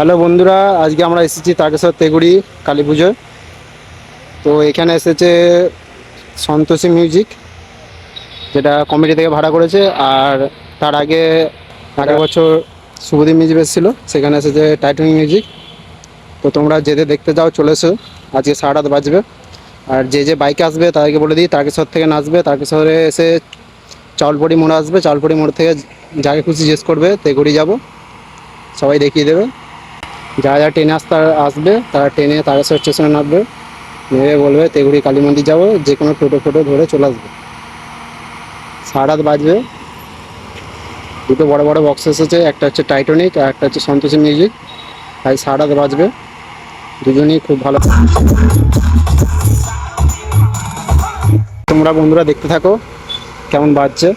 Hello বন্ধুরা, আজকে আমরা এসেছি তারকেশ্বর তেগুড়ি কালী পুজোয়। তো এখানে এসেছে সন্তোষী মিউজিক, যেটা কমিটি থেকে ভাড়া করেছে। আর তার আগে আগের বছর শুভদীপ মিউজিক এসেছিলো, সেখানে এসেছে টাইটানিক মিউজিক। তো তোমরা যেতে দেখতে যাও, চলে এসো। আজকে সারা রাত বাজবে। আর যে যে বাইকে আসবে তাদেরকে বলে দিই, তারকেশ্বর থেকে নাচবে, তারকেশ্বরে এসে চাউলপড়ি মোড় আসবে, চাউলপড়ি মোড় থেকে যাকে খুশি জিজ্ঞেস করবে তেগুড়ি যাব, সবাই দেখিয়ে দেবে। যারা যারা ট্রেনে আসবে তারা ট্রেনে তারকেশ্বর স্টেশনে নামবে, নেমে বলবে তেগুড়ি কালী মন্দির যাবো, যে কোনো টোটো ফোটো ধরে চলে আসবে। সারা রাত বাজবে। দুটো বড় বড় বক্স এসেছে, একটা হচ্ছে টাইটানিক আর একটা হচ্ছে সন্তোষী মিউজিক। তাই সারা রাত বাজবে, দুজনেই খুব ভালো। তোমরা বন্ধুরা দেখতে থাকো কেমন বাজছে।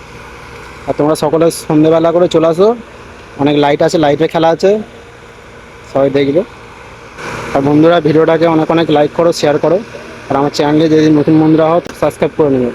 আর তোমরা সকলে সন্ধেবেলা করে চলে আসো, অনেক লাইট আছে, লাইটে খেলা আছে, সবাই দেখবে। আর বন্ধুরা ভিডিওটাকে অনেক অনেক লাইক করো, শেয়ার করো। আর আমার চ্যানেলে যদি নতুন বন্ধুরা হও সাবস্ক্রাইব করে নেবে।